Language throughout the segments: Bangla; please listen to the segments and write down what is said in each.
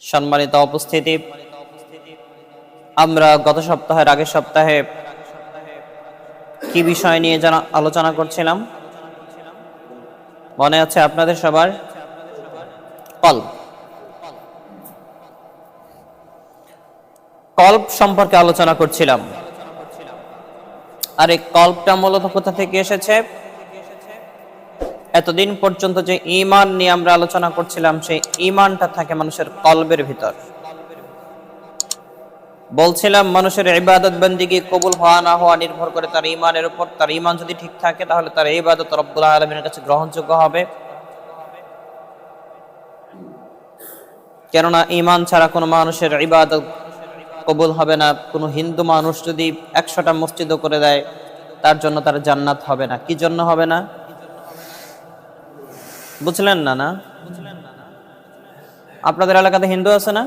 সম্মানিত উপস্থিতি, আমরা গত সপ্তাহের আগের সপ্তাহে কি বিষয় নিয়ে আলোচনা করছিলাম মনে আছে আপনাদের সবার? কল্ব সম্পর্কে আলোচনা করছিলাম। আর এই কল্বটা মূলত কোথা থেকে এসেছে? এতদিন পর্যন্ত যে ঈমান নিয়ে আমরা আলোচনা করছিলাম, সেই ঈমানটা থাকে মানুষের কলবের ভিতর। বলছিলাম মানুষের ইবাদত বন্দেগী কবুল হওয়া না হওয়া নির্ভর করে তার ঈমানের উপর। তার ঈমান যদি ঠিক থাকে তাহলে তার ইবাদত রব্বুল আলামিনের কাছে গ্রহণযোগ্য হবে, কেননা ঈমান ছাড়া কোনো মানুষের ইবাদত কবুল হবে না। কোনো হিন্দু মানুষ যদি 100টা মসজিদও করে দেয়, তার জন্য তার জান্নাত হবে না। কি জন্য হবে না? বুঝলেন না? আপনাদের এলাকাতে হিন্দু আছে না?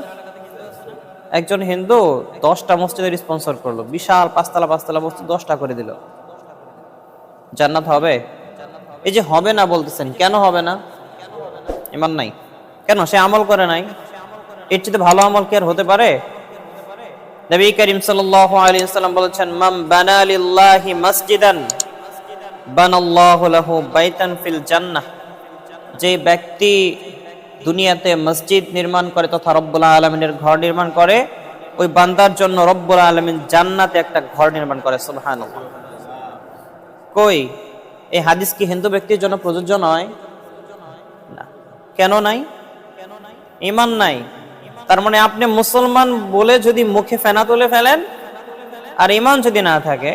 একজন হিন্দু 10টা মসজিদের স্পন্সর করলো, বিশাল পাঁচতলা মসজিদ 10টা করে দিল, জান্নাত হবে? এই যে হবে না বলতেছেন, কেন হবে না? ঈমান নাই। কেন? সে আমল করে নাই। এর চেয়ে ভালো আমল কি আর হতে পারে? নবী করিম সাল্লাল্লাহু আলাইহি ওয়াসাল্লাম বলেছেন, মান বানা লিল্লাহি মাসজিদান বানাল্লাহু লাহু বাইতান ফিল জান্নাহ। যে ব্যক্তি দুনিয়াতে মসজিদ নির্মাণ করে তথা রব্বুল আলামিনের ঘর নির্মাণ করে, ওই বান্দার জন্য রব্বুল আলামিন জান্নাতে একটা ঘর নির্মাণ করে। সুবহানাল্লাহ। কই এই হাদিস কি হিন্দু ব্যক্তির জন্য প্রযোজ্য নয়? না। কেন নাই? ঈমান নাই। তার মানে আপনি মুসলমান বলে যদি মুখে ফেনা তুলে ফেলেন আর ঈমান যদি না থাকে,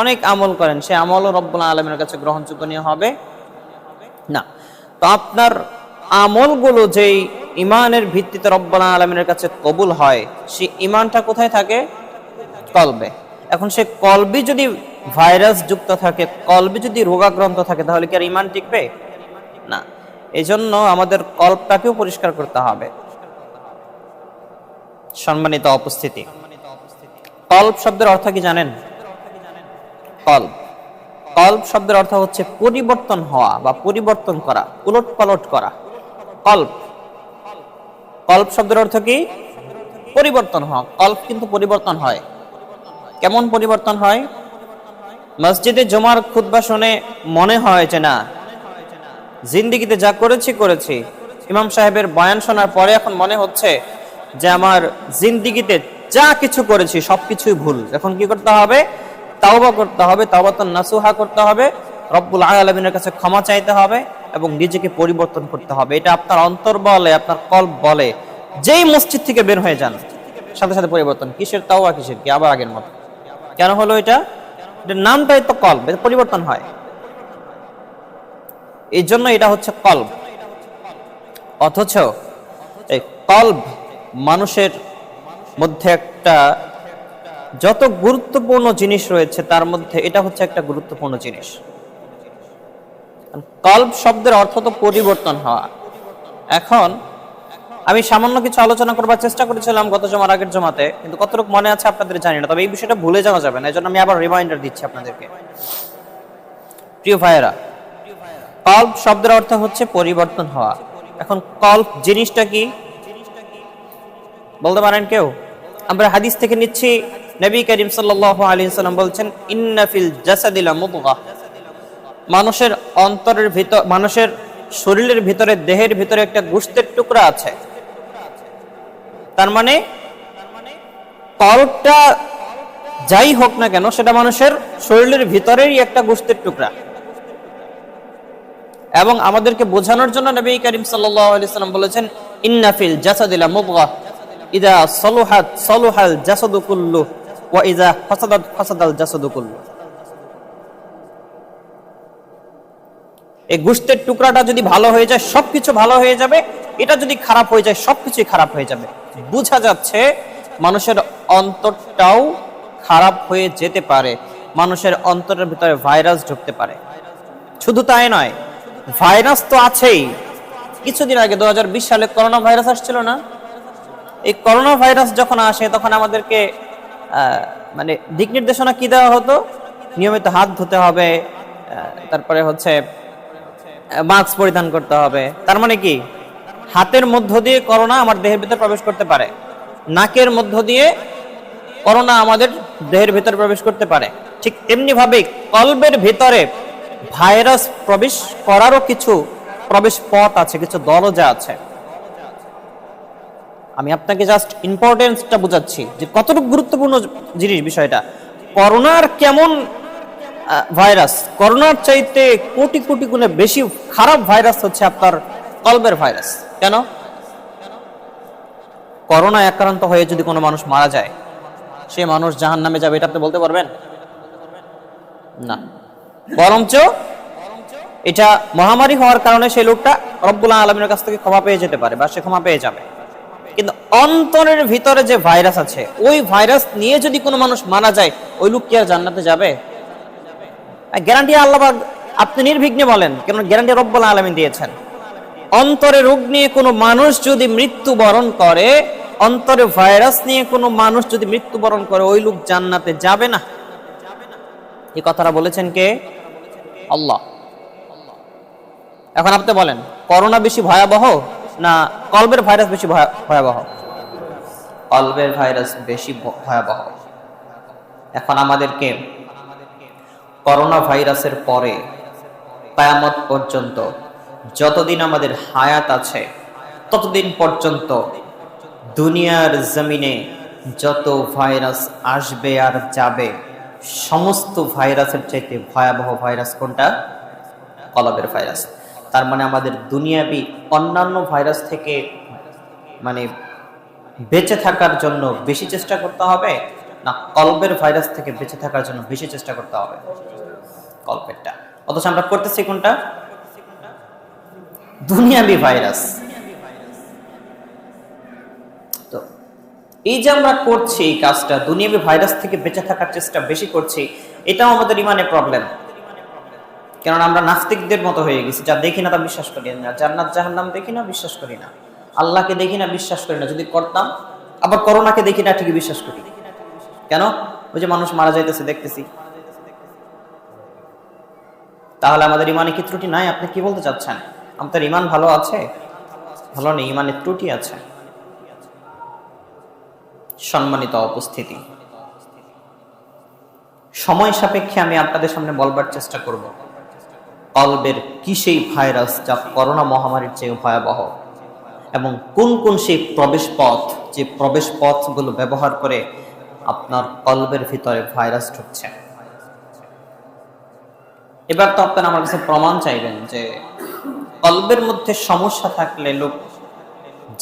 অনেক আমল করেন, সে আমলও রব্বুল আলামিনের কাছে গ্রহণযোগ্য নিয়ে হবে না। তো আপনার আমলগুলো যেই ঈমানের ভিত্তিতে রব্বুল আলামিনের কাছে কবুল হয়, সেই ঈমানটা কোথায় থাকে? কলবে। এখন সে কলবি যদি ভাইরাস যুক্ত থাকে, কলবি যদি রোগাক্রান্ত থাকে, তাহলে কি আর ঈমান টিকবে? না। এজন্য আমাদের কলবটাকেও পরিষ্কার করতে হবে। সম্মানিত উপস্থিতি, কলব শব্দের অর্থ কি জানেন? কলব শব্দের অর্থ হচ্ছে পরিবর্তন হওয়া বা পরিবর্তন করা, উলটপালট করা। কলব শব্দের অর্থ কি? পরিবর্তন হওয়া। কলব কিন্তু পরিবর্তন হয়। কেমন পরিবর্তন হয়? মসজিদে জুমার খুতবা শুনে মনে হয় যে না, জিন্দেগিতে যা করেছি, ইমাম সাহেবের বয়ান শোনার পরে এখন মনে হচ্ছে যে আমার জিন্দেগিতে যা কিছু করেছি সবকিছুই ভুল। এখন কি করতে হবে? তাওবা করতে হবে, তাওবাতুন নাসুহা করতে হবে, রব্বুল আলামিনের কাছে ক্ষমা চাইতে হবে এবং নিজেকে পরিবর্তন করতে হবে। এটা আপনার অন্তর বলে, আপনার কলব বলে। যেই মসজিদ থেকে বের হয়ে যান, সাথে সাথে পরিবর্তন। কিসের তাওবা, কিসের কি আবার আগের মতো? কেন হলো এটা? এটার নামটাই তো কলব, এটা পরিবর্তন হয়। এই জন্য এটা হচ্ছে কলব। অথচ এই কলব মানুষের মধ্যে একটা যত গুরুত্বপূর্ণ জিনিস রয়েছে, তার মধ্যে এটা হচ্ছে একটা গুরুত্বপূর্ণ জিনিস। কলব শব্দের অর্থ তো পরিবর্তন হওয়া। এখন আমি সামান্য কিছু আলোচনা করবার চেষ্টা করেছিলাম গত জমার আগের জমাতে, কিন্তু কতটুকু মনে আছে আপনাদের জানি না। তবে এই বিষয়টা ভুলে যাওয়া যাবে না, এজন্য আমি আবার রিমাইন্ডার দিচ্ছি আপনাদেরকে। প্রিয় ভাইয়েরা, কলব শব্দের অর্থ হচ্ছে পরিবর্তন হওয়া। এখন কলব জিনিসটা কি বলতে পারেন কেউ? আমরা হাদিস থেকে নিচ্ছি। নবী করিম সাল্লাল্লাহু আলাইহি ওয়াসাল্লাম বলছেন, ইন্না ফিল জাসাদি লামুদগাহ। মানুষের অন্তরের ভিতর, মানুষের শরীরের ভিতরে, দেহের ভিতরে একটা গোশতের টুকরা আছে। তার মানে কলবটা যাই হোক না কেন, সেটা মানুষের শরীরের ভিতরেরই একটা গোশতের টুকরা। এবং আমাদেরকে বোঝানোর জন্য নবী করিম সাল্লাল্লাহু আলাইহি ওয়াসাল্লাম বলেছেন, ইন্না ফিল জাসাদি লামুদগাহ ইযা সালুহাত সালুহাল জাসাদু কুল্লু ওয়া ইযা ফাসাদাত ফাসাদাল জাসাদু কুল্লু। এই গোশতের টুকরাটা যদি ভালো হয়ে যায়, সবকিছু ভালো হয়ে যাবে। এটা যদি খারাপ হয়ে যায়, সবকিছুই খারাপ হয়ে যাবে। বোঝা যাচ্ছে মানুষের অন্তরটাও খারাপ হয়ে যেতে পারে। মানুষের অন্তরের ভিতরে ভাইরাস ঢুকতে পারে। শুধু তাই নয়, ভাইরাস তো আছেই। কিছুদিন আগে 2020 সালে করোনা ভাইরাস আসছিল না? এই করোনা ভাইরাস যখন আসে, তখন আমাদেরকে মানে দিক নির্দেশনা কি দেওয়া হতো? নিয়মিত হাত ধুতে হবে, তারপরে হচ্ছে মাস্ক পরিধান করতে হবে। তার মানে কি? হাতের মধ্য দিয়ে করোনা আমার দেহের ভিতর প্রবেশ করতে পারে, নাকের মধ্য দিয়ে করোনা আমাদের দেহের ভিতর প্রবেশ করতে পারে। ঠিক তেমনি ভাবে কলবের ভিতরে ভাইরাস প্রবেশ করারও কিছু প্রবেশ পথ আছে, কিছু দরজা আছে। আমি আপনাকে জাস্ট ইম্পর্টেন্সটা বোঝাচ্ছি যে কতটুকু গুরুত্বপূর্ণ জিনিস বিষয়টা। করোনার কেমন ভাইরাস, করোনার চাইতে কোটি কোটি গুণে বেশি খারাপ ভাইরাস হচ্ছে আপনার কলবের ভাইরাস। কেন? করোনা আক্রান্ত হয়ে যদি কোনো মানুষ মারা যায়, সে মানুষ জাহান্নামে যাবে, এটা আপনি বলতে পারবেন না। বরঞ্চ এটা মহামারী হওয়ার কারণে সেই লোকটা রব্বুল আলামিনের কাছ থেকে ক্ষমা পেয়ে যেতে পারে বা সে ক্ষমা পেয়ে যাবে। কিন্তু অন্তরের ভিতরে যে ভাইরাস আছে, ওই ভাইরাস নিয়ে যদি কোনো মানুষ মারা যায়, ওই লোক কি আর জান্নাতে যাবে? গ্যারান্টি আল্লাহ আপনি নির্বিঘ্নে বলেন, কেন গ্যারান্টি রব্বুল আলামিন দিয়েছেন। অন্তরে রোগ নিয়ে কোনো মানুষ যদি মৃত্যুবরণ করে, অন্তরে ভাইরাস নিয়ে কোনো মানুষ যদি মৃত্যুবরণ করে, ওই লোক জান্নাতে যাবে না। এই কথাটা বলেছেন কে? আল্লাহ। এখন আপনি বলেন, করোনা বেশি ভয়াবহ না কলবের ভাইরাস বেশি ভয়াবহ? কলবের ভাইরাস বেশি ভয়াবহ। এখন আমাদেরকে করোনা ভাইরাসের পরে কিয়ামত পর্যন্ত যতদিন আমাদের হায়াত আছে, ততদিন পর্যন্ত দুনিয়ার জমিনে যত ভাইরাস আসবে আর যাবে, সমস্ত ভাইরাসের চাইতে ভয়াবহ ভাইরাস কোনটা? কলবের ভাইরাস। তার মানে আমাদের দুনিয়াবি অন্যান্য ভাইরাস থেকে মানে বেঁচে থাকার জন্য বেশি চেষ্টা করতে হবে, না কলবের ভাইরাস থেকে বেঁচে থাকার জন্য বেশি চেষ্টা করতে হবে? কলবেরটা। অথচ আমরা করতেছি কোনটা? দুনিয়াবি ভাইরাস। তো এই যে আমরা করছি এই কাজটা, দুনিয়াবি ভাইরাস থেকে বেঁচে থাকার চেষ্টা বেশি করছি, এটাও আমাদের ইমানের প্রবলেম। কারণ আমরা নাস্তিকদের মতো হয়ে গেছি, যা দেখি না তা বিশ্বাস করি না, জান্নাত জাহান্নাম দেখি না বিশ্বাস করি না, আল্লাহকে দেখি না বিশ্বাস করি না। যদি করতাম, আবার করোনাকে দেখি না ঠিকই বিশ্বাস করি। কেন? ওই যে মানুষ মারা যাইতেছে দেখতেছি। তাহলে আমাদের ইমানে কি ত্রুটি নাই? আপনি কি বলতে চাচ্ছেন? আমাদের ইমান ভালো আছে? ভালো নেই, ইমানের ত্রুটি আছে। সম্মানিত উপস্থিতি, সময় সাপেক্ষে আমি আপনাদের সামনে বলবার চেষ্টা করব কলবের কি সেই ভাইরাস যা করোনা মহামারীর চেয়ে ভয়াবহ, এবং কোন কোন সেই প্রবেশ পথ, যে প্রবেশ পথগুলো ব্যবহার করে আপনার কলবের ভিতরে ভাইরাস ঢুকছে। এবার তো আপনারা আমার কাছে প্রমাণ চাইবেন যে কলবের মধ্যে সমস্যা থাকলে লোক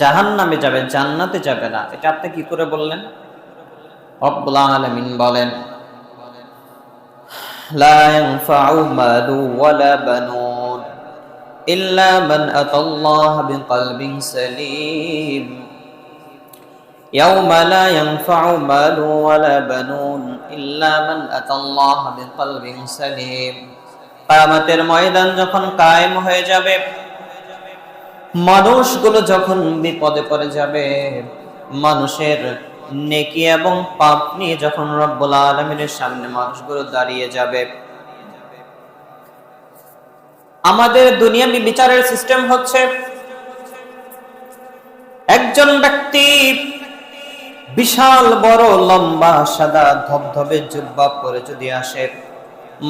জাহান্নামে যাবে, জান্নাতে যাবে না। এটা আপনি কি করে বললেন? রব্বুল আলামিন বলেন, লা ইয়ানফাউ মালু ওয়ালা বানুন ইল্লা মান আতাল্লাহা বিকলবিন সালিম। ইয়াউমা লা ইয়ানফাউ মালু ওয়ালা বানুন ইল্লা মান আতাল্লাহা বিকলবিন সালিম। কিয়ামতের ময়দান যখন কায়েম হয়ে যাবে, মানুষগুলো যখন বিপদে পড়ে যাবে, মানুষের নেকি এবং পাপ নিয়ে যখন রব্বুল আলামিনের সামনে মানুষগুলো দাঁড়িয়ে যাবে, আমাদের দুনিয়াবি বিচারের সিস্টেম হচ্ছে একজন ব্যক্তি বিশাল বড় লম্বা সাদা ধবধবে জুব্বা পরে যদি আসে,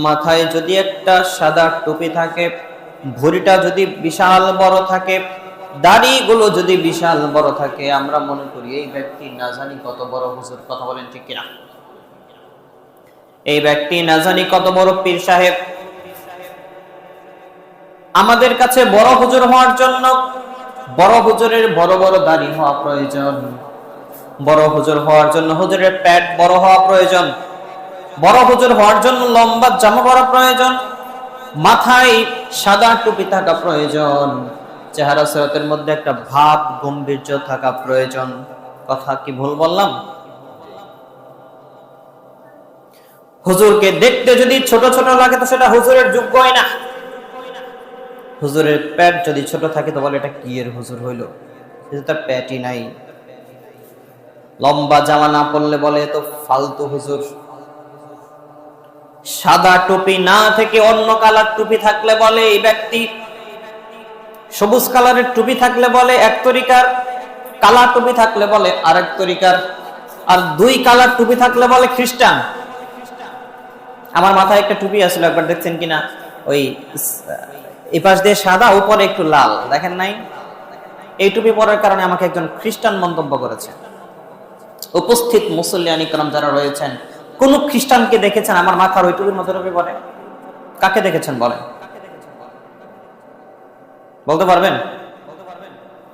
মাথায় যদি একটা সাদা টুপি থাকে, ভুঁড়িটা যদি বিশাল বড় থাকে, দাড়িগুলো যদি বিশাল বড় থাকে, আমরা মনে করি এই ব্যক্তি না জানি কত বড় হুজুর। কথা বলেন ঠিক কিনা? এই ব্যক্তি না জানি কত বড় পীর সাহেব। আমাদের কাছে বড় হুজুর হওয়ার জন্য বড় হুজুরের বড় বড় দাড়ি হওয়া প্রয়োজন, বড় হুজুর হওয়ার জন্য হুজুরের পেট বড় হওয়া প্রয়োজন, বড় হুজুর হওয়ার জন্য লম্বা জামা পরা প্রয়োজন, মাথায় সাদা টুপি থাকা প্রয়োজন, চেহারা সুরতের মধ্যে একটা ভাব গম্ভীর্য থাকা প্রয়োজন। কথা কি ভুল বললাম? হুজুরকে দেখতে যদি ছোট ছোট লাগে তো সেটা হুজুরের যোগ্য হয় না। হুজুরের পেট যদি ছোট থাকে তো বলে এটা কি এর হুজুর হইল, এটা তার পেটই নাই। লম্বা জামা না পরলে বলে তো ফালতু হুজুর। সাদা টুপি না থেকে অন্য কালার টুপি থাকলে বলে এই ব্যক্তি সবুজ কালারের টুপি থাকলে বলে এক তরিকার, কালা টুপি থাকলে বলে আরেক তরিকার, আর দুই কালার টুপি থাকলে বলে খ্রিস্টান। আমার মাথায় একটা টুপি আসলে একবার দেখছেন কিনা, ওই এপাশ দিয়ে সাদা উপরে একটু লাল, দেখেন নাই? এই টুপি পরার কারণে আমাকে একজন খ্রিস্টান মন্তব্য করেছে। উপস্থিত মুসল্লিয়ান ইকরাম যারা রয়েছেন, কোন খ্রিস্টানকে দেখেছেন আমার মাথার ওই টুপির মতো টুপি পরে? কাকে দেখেছেন বলেন, বলতে পারবেন?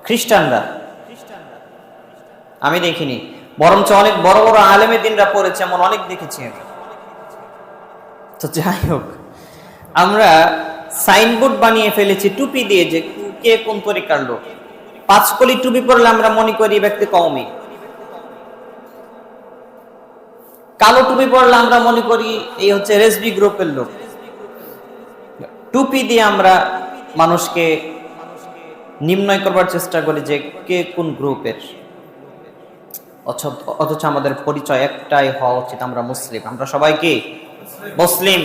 খ্রিস্টানরা আমি দেখিনি, বরঞ্চ অনেক বড় বড় আলেমে দিনরা পড়েছে, এমন অনেক দেখেছি আমি। তো যাই হোক, আমরা সাইনবোর্ড বানিয়ে ফেলেছি টুপি দিয়ে যে কে কোন তরিকার লোক। পাঁচকলি টুপি পরলে আমরা মনে করি ব্যক্তি কওমি, কালো টুপি পরলে আমরা মনে করি এই হচ্ছে রেজবি গ্রুপের লোক। টুপি দিয়ে আমরা মানুষকে নির্ণয় করবার চেষ্টা করি যে কে কোন গ্রুপের। অথচ আমাদের পরিচয় একটাই হওয়া উচিত, আমরা মুসলিম। আমরা সবাই কি মুসলিম?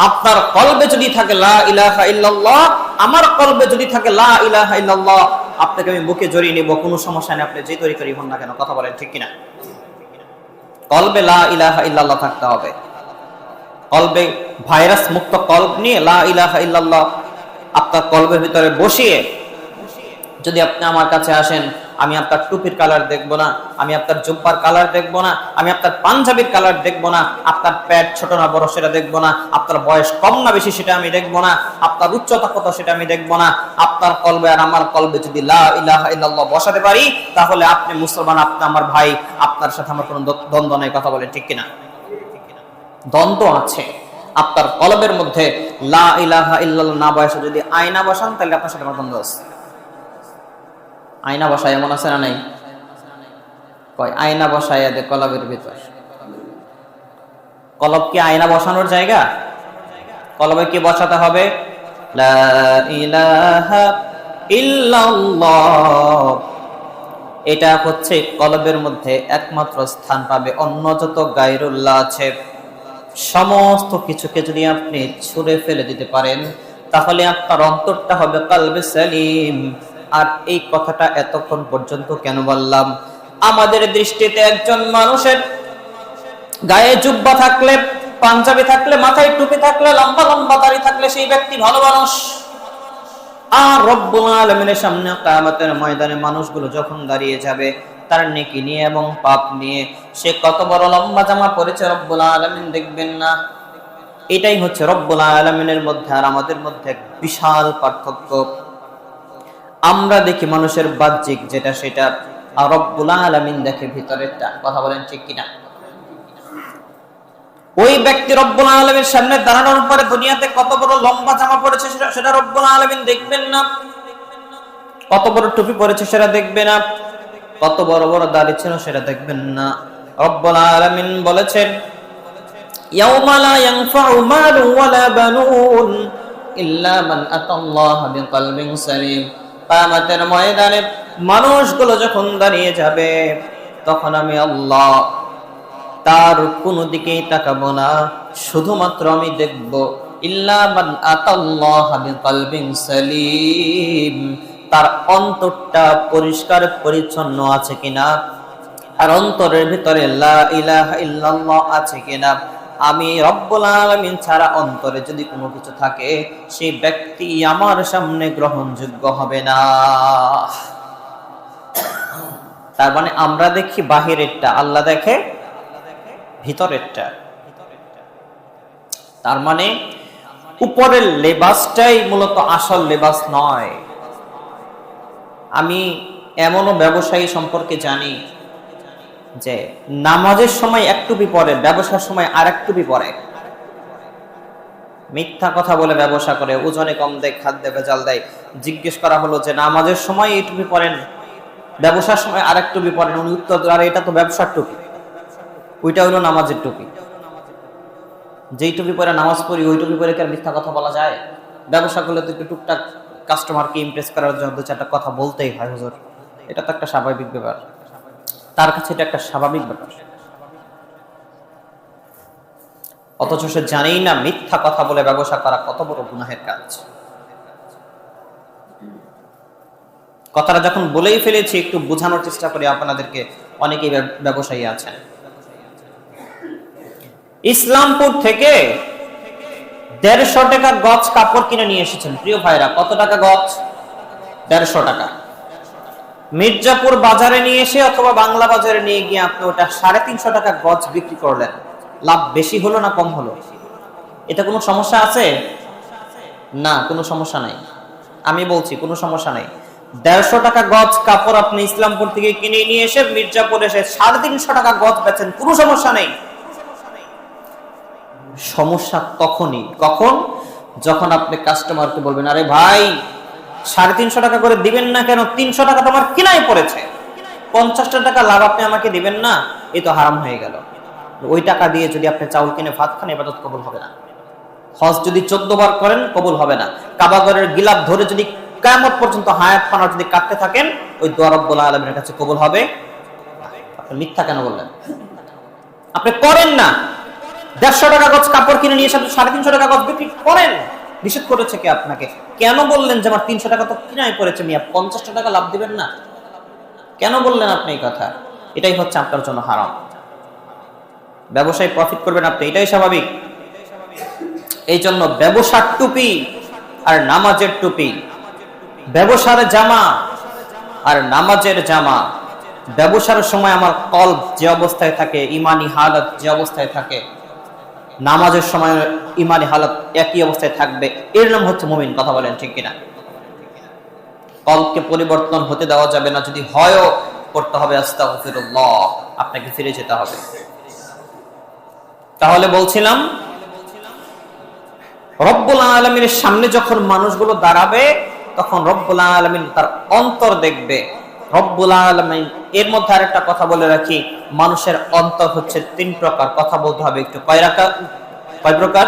আপনার কলবে যদি থাকে লা ইলাহা ইল্লাল্লাহ, আমার কলবে যদি থাকে লা ইলাহা ইল্লাল্লাহ, আপনাকে আমি বুকে জড়িয়ে নেব, কোনো সমস্যা নেই, আপনি যে তরিকারই হন না কেন। কথা বলেন ঠিক কিনা? কলবে লা ইলাহা ইল্লাল্লাহ থাকতে হবে। কলবে ভাইরাস মুক্ত কলব নিয়ে লা ইলাহা ইল্লাল্লাহ আপনার কলবের ভিতরে বসিয়ে যদি আপনি আমার কাছে আসেন, আমি আপনার টুপির কালার দেখবো না, আমি আপনার জুব্বার কালার দেখবো না, আমি আপনার পাঞ্জাবির কালার দেখবো না, আপনার পেট ছোট না বড় সেটা দেখবো না, আপনার বয়স কম না বেশি সেটা আমি দেখবো না, আপনার উচ্চতা কত সেটা আমি দেখবো না। আপনার কলবে আর আমার কলবে যদি লা ইলাহা ইল্লাল্লাহ বসাতে পারি, তাহলে আপনি মুসলমান, আপনি আমার ভাই, আপনার সাথে আমার কোনো দ্বন্দ্ব নেই। কথা বলেন ঠিক কিনা? দ্বন্দ্ব আছে। আপনার কলবের মধ্যে লা ইলাহা ইল্লাল্লাহ না বসে যদি আয়না বসান, তাহলে আপনার সাথে আমার দ্বন্দ্ব আছে। আয়না বসায় এমন আছে না নাই? কয় আয়না বসায় দে কলবের ভিতর। কলব কি আয়না বসানোর জায়গা? কলবে কি বসাতে হবে? লা ইলাহা ইল্লাল্লাহ। এটা হচ্ছে কলবের মধ্যে একমাত্র স্থান পাবে। অন্য যত গায়রুল্লাহ আছে, সমস্ত কিছুকে যদি আপনি ছুঁড়ে ফেলে দিতে পারেন, তাহলে আপনার অন্তরটা হবে কলবে সালিম। আর এই কথাটা এতক্ষণ পর্যন্ত কেন বললাম? আমাদের দৃষ্টিতে একজন মানুষের গায়ে জুব্বা থাকলে, পাঞ্জাবি থাকলে, মাথায় টুপি থাকলে, লম্বা লম্বা দাড়ি থাকলে সেই ব্যক্তি ভালো মানুষ। আর রব্বুল আলামিনের সামনে কিয়ামতের ময়দানে মানুষগুলো যখন দাঁড়িয়ে যাবে তার নেকি নিয়ে এবং পাপ নিয়ে, সে কত বড় লম্বা জামা পরেছে রব্বুল আলামিন দেখবেন না। এটাই হচ্ছে রব্বুল আলামিনের মধ্যে আর আমাদের মধ্যে এক বিশাল পার্থক্য। আমরা দেখি মানুষের বাহ্যিক যেটা সেটা, আর রব্বুল আলামিন দেখে ভিতরেরটা। কথা বলেন ঠিক কিনা? ওই ব্যক্তি রব্বুল আলামিনের সামনে দাঁড়ানোর পরে দুনিয়াতে কত বড় লম্বা জামা পরেছে সেটা রব্বুল আলামিন দেখবেন না, কত বড় টুপি পরেছে সেটা দেখবে না, কত বড় বড় দাড়ি ছিল সেটা দেখবেন না। রব্বুল আলামিন বলেছেন, ইয়াউমা লা ইয়ানফাউ মালুন ওয়ালা বানুন ইল্লা মান আতাল্লাহা বিকলবিন সালিম। কিয়ামতের ময়দানে মানুষগুলো যখন দাঁড়িয়ে যাবে, তখন আমি আল্লাহ তার কোনো দিকেই তাকাবো না, শুধুমাত্র আমি দেখব ইল্লা মান আতাল্লাহা বিকলবিন সালিম, তার অন্তরটা পরিষ্কার পরিচ্ছন্ন আছে কিনা, আর অন্তরের ভিতরে লা ইলাহা ইল্লাল্লাহ আছে কিনা। আমি রব্বুল আলামিন ছাড়া অন্তরে যদি কোনো কিছু থাকে, সেই ব্যক্তি আমার সামনে গ্রহণযোগ্য হবে না। তার মানে আমরা দেখি বাহিরেরটা, আল্লাহ দেখে ভিতরেরটা। তার মানে উপরের লেবাসটাই মূলত আসল লেবাস নয়। আমি এমনও ব্যবসায়ী সম্পর্কে জানি যে নামাজের সময় এক টুপি পরে, ব্যবসার সময় আর এক টুপি পরে, মিথ্যা কথা বলে ব্যবসা করে, ওজনে কম দেয়, খাদ্যে ভেজাল দেয়। জিজ্ঞেস করা হলো যে নামাজের সময় এই টুপি পরেন, ব্যবসার সময় আর এক টুপি পরেন। উনি উত্তর দিলেন, আরে এটা তো ব্যবসার টুপি, ওইটা হলো নামাজের টুপি। যেই টুপি পরে নামাজ পড়ি ওই টুপি পরে কি আর মিথ্যা কথা বলা যায়? ব্যবসা করলে তো একটু টুকটাক কাস্টমারকে ইমপ্রেস করার জন্য দু চারটা কথা বলতেই হয় হুজুর, এটা তো একটা স্বাভাবিক ব্যাপার। তার কাছে এটা একটা স্বাভাবিক ব্যাপার, অথচ সে জানেই না মিথ্যা কথা বলে ব্যবসা করা কত বড় গুনাহের কাজ। কথাটা যখন বলেই ফেলেছি একটু বোঝানোর চেষ্টা করি আপনাদেরকে। অনেকেই ব্যবসায়ী আছেন। ইসলামপুর থেকে 150 টাকা গজ কাপড় কিনে নিয়ে এসেছেন। প্রিয় ভাইরা, কত টাকা গজ? 150 টাকা। মির্জাপুর বাজারে নিয়ে এসে অথবা বাংলা বাজারে নিয়ে গিয়ে আপনি ওটা 350 টাকা গজ বিক্রি করলেন। লাভ বেশি হলো না কম হলো? এটা কোনো সমস্যা আছে? না, কোনো সমস্যা নাই। আমি বলছি কোনো সমস্যা নাই। 150 টাকা গজ কাপড় আপনি ইসলামপুর থেকে কিনে নিয়ে এসে মির্জাপুর এসে 350 টাকা গজ বেচেন, কোনো সমস্যা নেই। সমস্যা তখনই, কখন? যখন আপনি কাস্টমারকে বলবেন, আরে ভাই 350 টাকা করে দিবেন না কেন? 300 টাকা তোমার কিনাই পড়েছে, 50 টাকা লাভ আপনি আমাকে দিবেন না? এই তো হারাম হয়ে গেল। ওই টাকা দিয়ে যদি আপনি চাউল কিনে ভাত খান, ইবাদত কবুল হবে না। হজ যদি 14 বার করেন, কবুল হবে না। কাবা ঘরের গিলাফ ধরে যদি কিয়ামত পর্যন্ত হায়াত পানা যদি কাটতে থাকেন, ওই দোয়া রব্বুল আলামিনের কাছে কবুল হবে। আপনি মিথ্যা কেন বললেন? আপনি করেন না। 150 টাকা গজ কাপড় কিনে নিয়ে এসে 350 টাকা গজ বিক্রি করেন। নিষেধ করেছে কে আপনাকে? কেন বললেন যে আমার 300 টাকা তো কিনাই পড়েছে, মিয়া 50 টাকা লাভ দিবেন না? কেন বললেন আপনি এই কথা? এটাই হচ্ছে আপনার জন্য হারাম। ব্যবসায় প্রফিট করবেন আপনি, এটাই স্বাভাবিক। এই জন্য ব্যবসার টুপি আর নামাজের টুপি, ব্যবসার জামা আর নামাজের জামা, ব্যবসার সময় আমার কলব যে অবস্থায় থাকে, ইমানি হালত যে অবস্থায় থাকে, নামাজের সময় ইমানি হালত একই অবস্থায় থাকবে। এর নাম হচ্ছে মুমিন। কথা বলেন ঠিক কিনা? কলবকে পরিবর্তন হতে দেওয়া যাবে না। যদি হয়ও করতে হবে আস্তাগফিরুল্লাহ, আপনাকে ফিরে যেতে হবে। তাহলে বলছিলাম, রব্বুল আলামিনের সামনে যখন মানুষগুলো দাঁড়াবে, তখন রব্বুল আলামিন তার অন্তর দেখবে। রব্বুল আলামিন, এর মধ্যে আরেকটা কথা বলে রাখি, মানুষের অন্তর হচ্ছে 3 প্রকার। কথা বলতে হবে একটু। কয় প্রকার?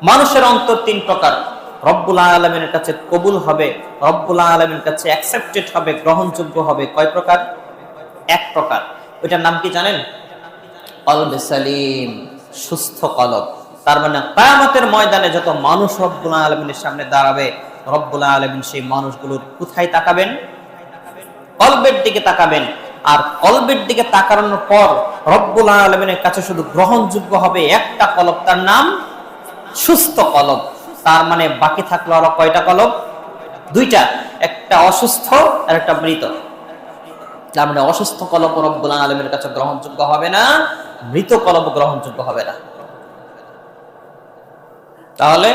মানুষের অন্তর 3 প্রকার। রব্বুল আলামিনের কাছে কবুল হবে, রব্বুল আলামিনের কাছে অ্যাকসেপ্টেড হবে, গ্রহণযোগ্য হবে। কয় প্রকার? 1 প্রকার। ওইটার নাম কি জানেন? কলবে সালিম, সুস্থ কলব। তার মানে কিয়ামতের ময়দানে যত মানুষ রব্বুল আলামিনের সামনে দাঁড়াবে, রব্বুল আলামিন সেই মানুষগুলোর কোথায় তাকাবেন? কলবের দিকে তাকাবেন। আর কলবের দিকে তাকানোর পর রব্বুল আলামিনের কাছে শুধু গ্রহণযোগ্য হবে একটা কলব, তার নাম সুস্থ কলব। তার মানে বাকি থাকলো আরো কয়টা কলব? 2টা, একটা অসুস্থ আর একটা মৃত। তার মানে অসুস্থ কলব রব্বুল আলামিনের কাছে গ্রহণযোগ্য হবে না, মৃত কলব গ্রহণযোগ্য হবে না। তাহলে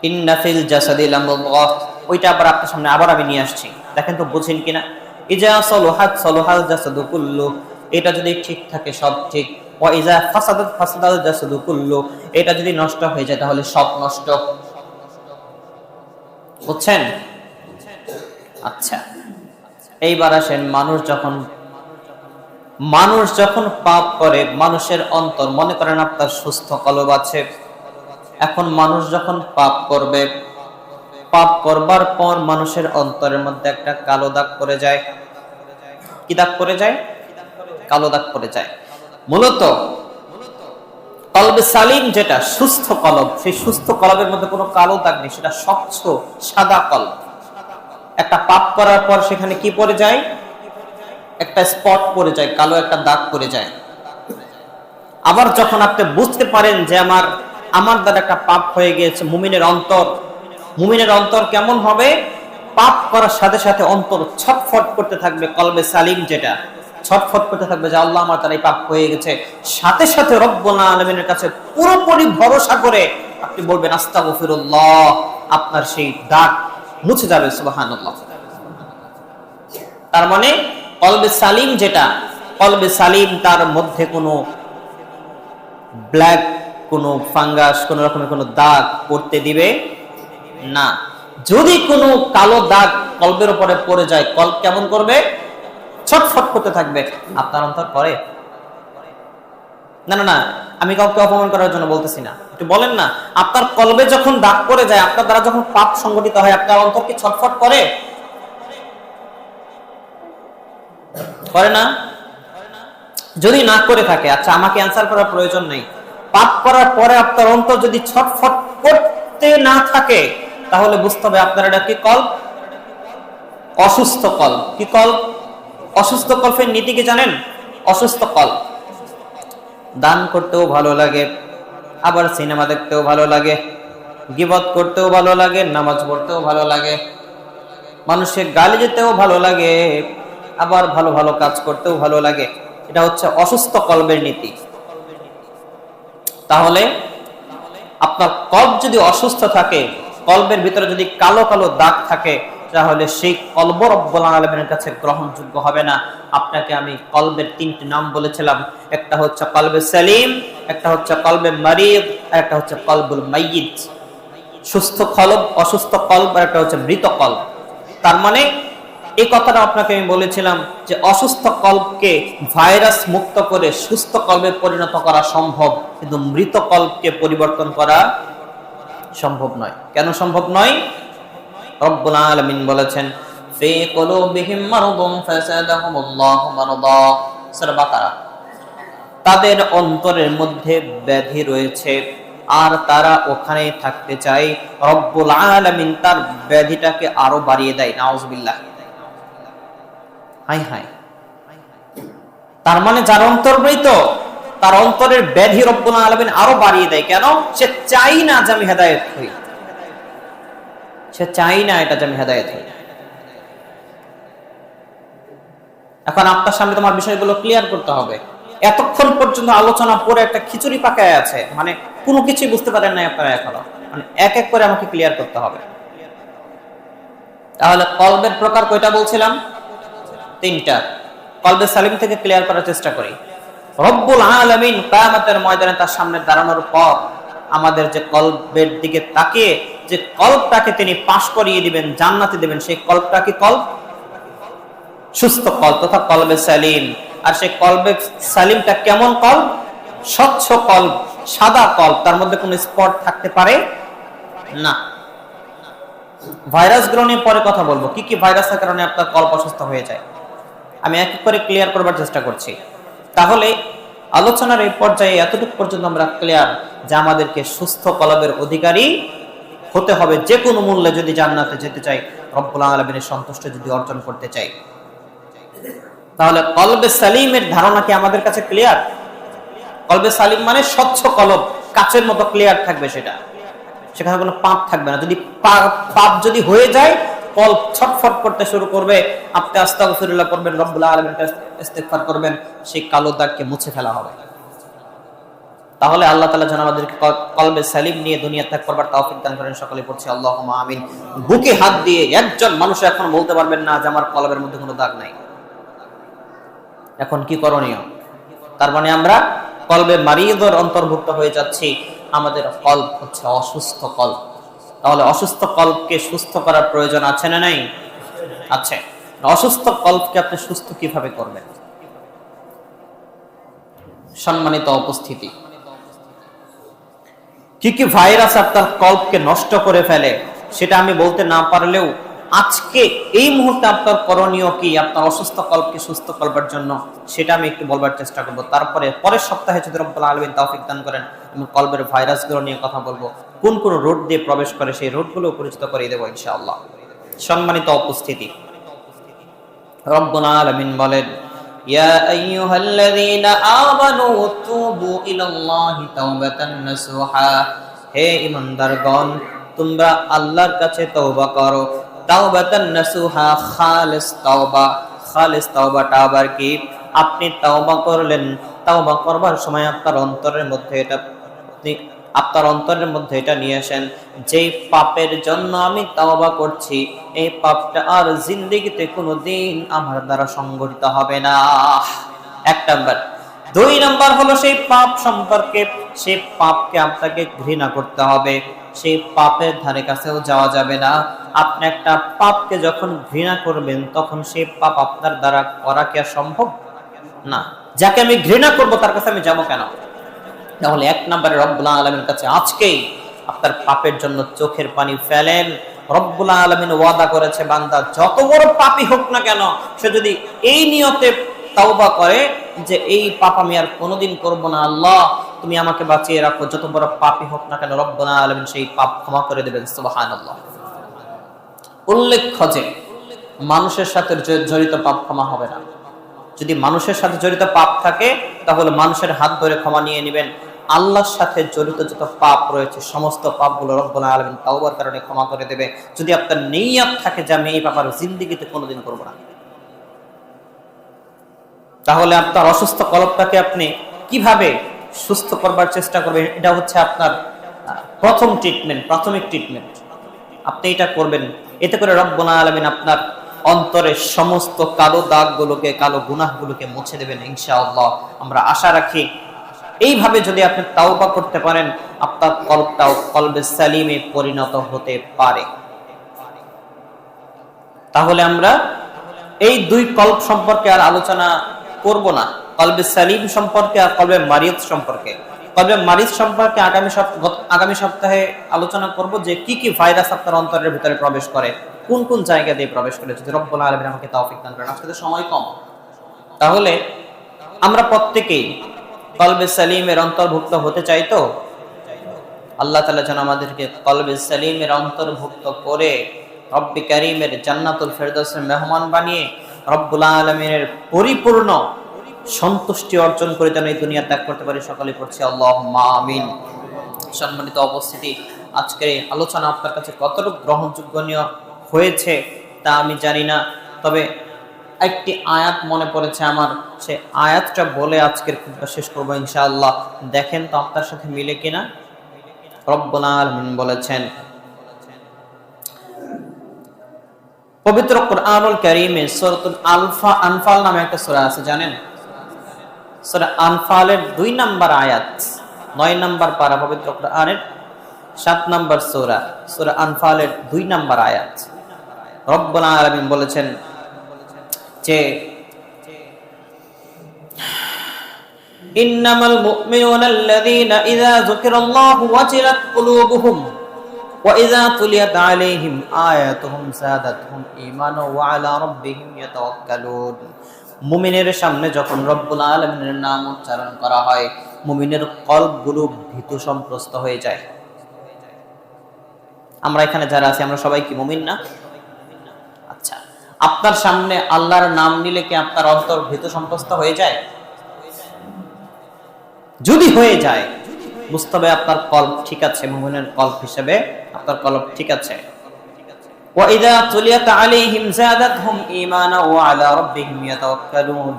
ইন্না ফিল জাসাদি লামুদগাহ, ওইটা আবার আপনার সামনে আবার আমি নিয়ে আসছি, দেখেন তো বুঝেন কিনা। ইজা সলুহাত সলুহাল জাসাদু কুল্লু, এটা যদি ঠিক থাকে সব ঠিক। ওয়া ইজা ফাসাদাত ফাসাদাল জাসাদু কুল্লু, এটা যদি নষ্ট হয়ে যায় তাহলে সব নষ্ট। বুঝছেন? আচ্ছা, এইবার আসেন, মানুষ যখন পাপ করে, মানুষের অন্তর, মনে করেন আপনার সুস্থ কলব আছে। এখন মানুষ যখন পাপ করবে, পাপ করবার পর মানুষের অন্তরের মধ্যে একটা কালো দাগ পড়ে যায়। কি দাগ পড়ে যায়? কালো দাগ পড়ে যায়। মূলত কলবে সালিম যেটা সুস্থ কলব, সেই সুস্থ কলবের মধ্যে কোনো কালো দাগ নেই, সেটা স্বচ্ছ সাদা কলব। একটা পাপ করার পর সেখানে কি পড়ে যায়? একটা স্পট পড়ে যায়, কালো একটা দাগ পড়ে যায়। আবার যখন আপনি বুঝতে পারেন যে আমার দ্বারা একটা পাপ হয়ে গিয়েছে, মুমিনের অন্তর কেমন হবে? পাপ করার সাথে সাথে অন্তর ছটফট করতে থাকবে। কলবে সালিম যেটা ছটফট করতে থাকবে যে আল্লাহ আমার দ্বারা এই পাপ হয়ে গেছে। সাথে সাথে রব্বুল আলামিনের কাছে পুরোপুরি ভরসা করে আপনি বলবেন আস্তাগফিরুল্লাহ, আপনার সেই দাগ মুছে যাবে। সুবহানাল্লাহ। তার মানে কলবে সালিম যেটা, কলবে সালিম তার মধ্যে কোনো ব্ল্যাক, কোনো ফাঙ্গাস, কোন রকমের কোনো দাগ পড়তে দিবে না। যদি কোনো কালো দাগ কলবের উপরে পড়ে যায়, কলব কেমন করবে? ছটফট করতে থাকবে। আপনার অন্তর করে? না না না, আমি কাউকে অপমান করার জন্য বলতেছি না, একটু বলেন না। আপনার কলবে যখন দাগ পড়ে যায়, আপনার দ্বারা যখন পাপ সংগঠিত হয়, আপনার অন্তর কি ছটফট করে? করে না? যদি না করে থাকে, আচ্ছা আমাকে অ্যান্সার করার প্রয়োজন নেই। পাপ করার পরে আপনার অন্তর যদি ছটফট করতে না থাকে, তাহলে বুঝতে হবে আপনার এটা কি কলব? অসুস্থ কল্ব। কি কল্ব? অসুস্থ কল্পের নীতি কি জানেন? অসুস্থ কল্ব দান করতেও ভালো লাগে, আবার সিনেমা দেখতেও ভালো লাগে, গীবত করতেও ভালো লাগে, নামাজ পড়তেও ভালো লাগে, মানুষের গালি দিতেও ভালো লাগে, আবার ভালো ভালো কাজ করতেও ভালো লাগে। এটা হচ্ছে অসুস্থ কল্বের নীতি। তাহলে আপনার কল্ব যদি অসুস্থ থাকে, কল্বের ভিতরে যদি কালো কালো দাগ থাকে, তাহলে সেই কল্ব রব্বুল আলামিনের কাছে গ্রহণযোগ্য হবে না। আপনাকে আমি কল্বের তিনটি নাম বলেছিলাম, একটা হচ্ছে কলবে সালিম, একটা হচ্ছে কলবে মারিদ, আর একটা হচ্ছে কলবুল মাইয়িত। সুস্থ কলব, অসুস্থ কলব, আর একটা হচ্ছে মৃত কলব। তার মানে এই কথাটা আপনাকে আমি বলেছিলাম যে অসুস্থ কল্বকে ভাইরাস মুক্ত করে সুস্থ কল্বে পরিণত করা সম্ভব, কিন্তু মৃত কল্বকে পরিবর্তন করা সম্ভব নয়। কেন সম্ভব নয়? রব্বুল আলামিন বলেছেন ফি কুলুবিহিম মারদুন ফাসাদাহুমুল্লাহু মারদা, সূরা বাকারা। তাদের অন্তরের মধ্যে ব্যাধি রয়েছে আর তারা ওখানে থাকতে চায়, রব্বুল আলামিন তার ব্যাধিটাকে আরো বাড়িয়ে দেয়। নাউজুবিল্লাহ। High high. তার মানে যার অন্তর মৃত, তার অন্তরের ব্যাধি রব্বুল আলামিন আরো বাড়িয়ে দেয়। কেন? সে চাই না যে আমি হেদায়েত হই, সে চাই না এটা যে আমি হেদায়েত হই। এখন আপনার সামনে তোমার বিষয়গুলো ক্লিয়ার করতে হবে। এতক্ষণ পর্যন্ত আলোচনা পরে একটা খিচুড়ি পাকায় আছে, মানে কোনো কিছুই বুঝতে পারেন নাই আপনারা এখনো, মানে এক এক করে আমাকে ক্লিয়ার করতে হবে। তাহলে কলবের প্রকার কয়টা বলছিলাম? তিনটা। কলবে সালিম থেকে ক্লিয়ার করার চেষ্টা করি। রব্বুল আলামিন কিয়ামতের ময়দানে তার সামনে দাঁড়ানোর পর আমাদের যে কলবের দিকে তাকিয়ে যে কলবটাকে তিনি পাশ করিয়ে দিবেন, জান্নাতে দিবেন, সেই কলবটা কি কলব? সুস্থ কলব তথা কলবে সালিম। আর সেই কলবে সালিমটা কেমন কলব? স্বচ্ছ কলব, সাদা কলব, তার মধ্যে কোনো স্পট থাকতে পারে না। ভাইরাস গ্রহণ নিয়ে পরে কথা বলবো, কি কি ভাইরাসের কারণে আপনার কলব অসুস্থ হয়ে যায়, আমি এক এক করে ক্লিয়ার করবার চেষ্টা করছি। তাহলে আলোচনার এই পর্যায়ে এতটুকু পর্যন্ত আমরা ক্লিয়ার যে আমাদেরকে সুস্থ কলবের অধিকারী হতে হবে যে কোনো মূল্যে, যদি জান্নাতে যেতে চাই, রব্বুল আলামিনের সন্তুষ্ট যদি অর্জন করতে চাই। তাহলে কলবে সালিমের ধারণা কি আমাদের কাছে ক্লিয়ার? কলবে সালিম মানে স্বচ্ছ কলব, কাচের মতো ক্লিয়ার থাকবে, সেটা সেখানে কোনো পাপ থাকবে না। যদি পাপ যদি হয়ে যায়, কলব ছটফট করতে শুরু করবে, আপনি আস্তাগফিরুল্লাহ করবেন, রব্বুল আলামিনের কাছে ইস্তিগফার করবেন, সেই কালো দাগকে মুছে ফেলা হবে। তাহলে আল্লাহ তাআলা যেন আমাদেরকে কলবে সালিম নিয়ে দুনিয়া ত্যাগ করবার তৌফিক দান করেন। সকলে পড়ছি আল্লাহুম্মা আমিন। বুকে হাত দিয়ে একজন মানুষ এখন বলতে পারবেন না যে আমার কলবের মধ্যে কোনো দাগ নাই। এখন কি করণীয়? তার মানে আমরা কলবে মারিদের অন্তর্ভুক্ত হয়ে যাচ্ছি, আমাদের কলব হচ্ছে অসুস্থ কলব। তাহলে অসুস্থ কলবকে সুস্থ করার প্রয়োজন আছে না নাই? আছে। অসুস্থ কলবকে আপনি সুস্থ কিভাবে করবেন? সম্মানিত উপস্থিতি, কি কি ভাইরাস আপনার কলবকে নষ্ট করে ফেলে সেটা আমি বলতে না পারলেও আজকে এই মুহূর্তে আপনার করণীয় কি আপনার অসুস্থ কলবকে সুস্থ করবার জন্য, সেটা আমি একটু বলবার চেষ্টা করব। তারপরে পরের সপ্তাহে যদি রব্বুল আলামিন তৌফিক দান করেন, আমি কলবের ভাইরাসগুলো নিয়ে কথা বলবো, কোন কোন রোড দিয়ে প্রবেশ করে সেই রোডগুলো পরিচিত করে দেবো ইনশাআল্লাহ। সম্মানিত উপস্থিতি, রব্বুল আলামিন বলেন, ইয়া আইয়ুহাল্লাযীনা আমানু তুবু ইলাল্লাহি তাওবাতান নাসুহা, হে ঈমানদারগণ তোমরা আল্লাহর কাছে তওবা করো। তাওবাতান নাসুহা, খালিস তওবা। খালিস তওবাটা আবার কি? আপনি তওবা করলেন, তওবা করবার সময় আপনার অন্তরের মধ্যে এটা নিয়ে আসেন, যে পাপের জন্য আমি তওবা করছি, এই পাপটা আর জিন্দেগিতে কোনোদিন আমার দ্বারা সংগঠিত হবে না। এক নাম্বার। দুই নাম্বার হলো সেই পাপ সম্পর্কে, সেই পাপকে আপনাকে ঘৃণা করতে হবে, সেই পাপের ধারে কাছেও যাওয়া যাবে না। আপনি একটা পাপকে যখন ঘৃণা করবেন, তখন সেই পাপ আপনার দ্বারা করা কি আর সম্ভব না। যাকে আমি ঘৃণা করব তার কাছে আমি যাবো কেন? তাহলে এক নম্বরে রব্বুল আলামিনের কাছে আজকেই আপনার পাপের জন্য চোখের পানি ফেলেন। রব্বুল আলামিন ওয়াদা করেছে, বান্দা যত বড় পাপী হোক না কেন, সে যদি এই নিয়তে তাওবা করে যে এই পাপ আমি আর কোনোদিন করব না, আল্লাহ তুমি আমাকে বাঁচিয়ে রাখো, যত বড় পাপী হোক না কেন রব্বুল আলামিন সেই পাপ ক্ষমা করে দেবেন। সুবহানাল্লাহ। উল্লেখ্য যে মানুষের সাথে জড়িত পাপ ক্ষমা হবে না। যদি মানুষের সাথে জড়িত পাপ থাকে তাহলে মানুষের হাত ধরে ক্ষমা নিয়ে নেবেন। আল্লাহর সাথে জড়িত যত পাপ রয়েছে সমস্ত পাপগুলো রব্বুল আলামিন তাওবার কারণে ক্ষমা করে দেবে, যদি আপনার নিয়ত থাকে যে আমি এই পাপ আর জিন্দেগিতে কোনোদিন করব না। তাহলে আপনার অসুস্থ কলবটাকে আপনি কিভাবে সুস্থ করবার চেষ্টা করবেন, এটা হচ্ছে আপনার প্রথম ট্রিটমেন্ট, প্রাথমিক ট্রিটমেন্ট। আপনি এটা করবেন, এতে করে রব্বুল আলামিন আপনার অন্তরের সমস্ত কালো দাগগুলোকে, কালো গুনাহগুলোকে মুছে দেবেন ইনশাআল্লাহ। আমরা আশা রাখি এইভাবে যদি আপনি তাওবা করতে পারেন আপনার কলবটাও কলবে সালিমে পরিণত হতে পারে। তাহলে আমরা এই দুই কলব সম্পর্কে আর আলোচনা করব না, কলবে সালিম সম্পর্কে আর কলবে মারিদ সম্পর্কে। কলবে মারিদ সম্পর্কে আগামী সপ্তাহে আলোচনা করব যে কি কি ভাইরাস আপনার অন্তরের ভিতরে প্রবেশ করে, কোন কোন জায়গা দিয়ে প্রবেশ করে, যদি রব্বুল আলামিন আমাকে তৌফিক দান করেন। আজকে তো সময় কম, তাহলে আমরা প্রত্যেকেই কলবে সালিমের অন্তর্ভুক্ত হতে চাই। তো আল্লাহ তাআলা যেন আমাদেরকে কলবে সালিমের অন্তর্ভুক্ত করে রব্বি কারীমের জান্নাতুল ফেরদৌসের মেহমান বানিয়ে রব্বুল আলামিনের পরিপূর্ণ সন্তুষ্টি অর্জন করে যেন এই দুনিয়া ত্যাগ করতে পারি। সকলে পড়ছি আল্লাহুম্মা আমিন। সম্মানিত উপস্থিতি, আজকের আলোচনা আপনার কাছে কতটুকু গ্রহণযোগ্য হয়েছে তা আমি জানি না, তবে একটি আয়াত মনে পড়েছে আমার, সে আয়াতটা বলে আজকের খুতবা শেষ করবো ইনশাআল্লাহ। দেখেন তো আপনার সাথে মিলে কিনা। রব্বুল আলামিন বলেছেন পবিত্র কুরআনুল কারীমে সূরাতুল আনফাল নামে একটা সূরা আছে, জানেন? সূরা আনফালের 2 নম্বর আয়াত, 9 নম্বর পারা, পবিত্র কুরআনের 7 নম্বর সূরা, সূরা আনফালের 2 নম্বর আয়াত। রব্বুল আলামিন বলেছেন যে ইন্নামাল মুমিনুনা আল্লাযীনা ইযা যুকিরাল্লাহু ওয়াজিলাত কুলুবুহুম ওয়া ইযা তুলিয়াত আলাইহিম আয়াতুহুম যাদাতহুম ঈমানাও ওয়া আলা রাব্বিহিম ইয়াতাওয়াক্কালুন। মুমিনের সামনে যখন রব্বুল আলামিনের নাম উচ্চারণ করা হয় মুমিনের কলবগুলো ভীতু সন্ত্রস্ত হয়ে যায়। আমরা এখানে যারা আছি আমরা সবাই কি মুমিন না? আচ্ছা, আপনার সামনে আল্লাহর নাম নিলে কি আপনার অন্তর ভীতু সন্ত্রস্ত হয়ে যায়? যদি হয়ে যায় বুঝতে হবে আপনার কলব ঠিক আছে, মুমিনের কলব হিসেবে আপনার কলব ঠিক আছে। ওয়া ইযা তুলিয়াত আলাইহিম যাদাতহুম ঈমানা ওয়া আলা রাব্বিহিম ইয়াতাওয়াক্কালুন।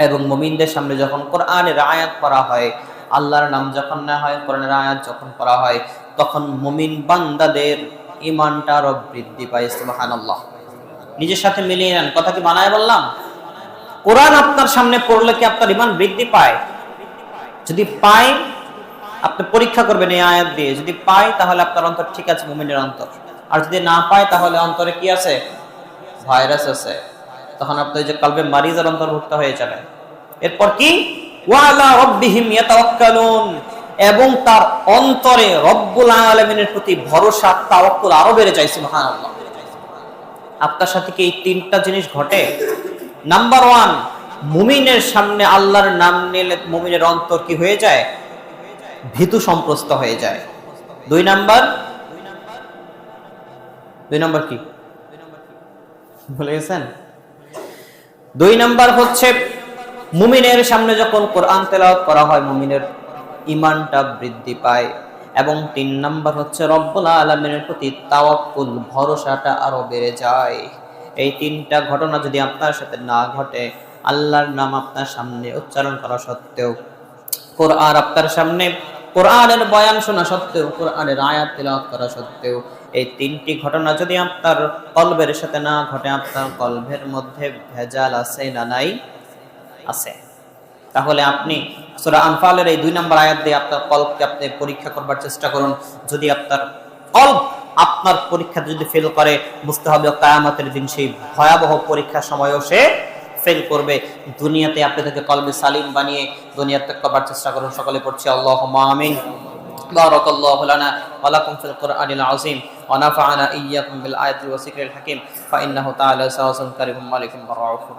এবং মুমিনদের সামনে যখন কোরআনের আয়াত পড়া হয়, আল্লাহর নাম যখন না হয়, কোরআনের আয়াত যখন পড়া হয়, তখন মুমিন বান্দাদের ঈমানটা আরো বৃদ্ধি পায়। সুবহানাল্লাহ। নিজের সাথে মিলিয়ে নেন, কথা কি বানায় বললাম? কোরআন আপনার সামনে পড়লে কি আপনার ঈমান বৃদ্ধি পায়? যদি পায় আপনি পরীক্ষা করবেন এই আয়াত দিয়ে, যদি পায় তাহলে আপনার অন্তর ঠিক আছে, মুমিনের অন্তর। আর যদি না পায় তাহলে অন্তরে কি আছে? ভাইরাস আছে। তখন আপনি যে কলবে মারিজের অন্তর্ভুক্ত হয়ে যাবেন। এরপর কি? ওয়া আলা রাব্বিহিম ইয়াতাওয়াক্কালুন। এবং তার অন্তরে রব্বুল আলামিনের প্রতি ভরসা, তাওয়াক্কুল আরো বেড়ে যায়। সুবহানাল্লাহ। আপনার সাথে কি এই 3টা জিনিস ঘটে? নাম্বার 1, মুমিনের সামনে আল্লাহর নাম নিলে মুমিনের অন্তর কি হয়ে যায়? ভীতু সন্ত্রস্ত হয়ে যায়। 2 নাম্বার কি ভুলে গেছেন? 2 নাম্বার হচ্ছে মুমিনের সামনে যখন কোরআন তেলাওয়াত করা হয় মুমিনের ঈমানটা বৃদ্ধি পায়। এবং 3 নাম্বার হচ্ছে রব্বুল আলামিনের প্রতি তাওয়াক্কুল, ভরসাটা আরো বেড়ে যায়। এই 3টা ঘটনা যদি আপনার সাথে না ঘটে, আল্লাহর নাম আপনার সামনে উচ্চারণ করা সত্ত্বেও, কোরআন আপনার সামনে, কোরআনের বয়ান শোনা সত্ত্বেও, কোরআনের আয়াত তেলাওয়াত করা সত্ত্বেও, এই 3টি ঘটনা যদি আপনার কলবের সাথে না ঘটে, আপনার কলবের মধ্যে ভেজাল আছে না নাই? আছে। তাহলে আপনি সূরা আনফালের এই 2 নম্বর আয়াত দিয়ে আপনার কলবকে আপনি পরীক্ষা করবার চেষ্টা করুন। যদি আপনার কলব আপনার পরীক্ষাতে যদি ফেল করে, বুঝতে হবে কিয়ামতের দিন সেই ভয়াবহ পরীক্ষার সময়ও সে ফেল করবে। দুনিয়াতে আপনি তাকে কলবে সালিম বানিয়ে দুনিয়া ত্যাগ করবার চেষ্টা করুন। সকলে পড়ছি আল্লাহুম্মা আমিন। বারাকাল্লাহু লানা ওয়া লাকুম ফিল কুরআনিল আযীম ওয়া নাফা'না ইয়্যাকুম বিল আয়াতি ওয়া যিকরিল হাকীম ফা ইন্নাহু তাআলা সাওয়াসুন কারীমুম মালিকুম রাউফুর।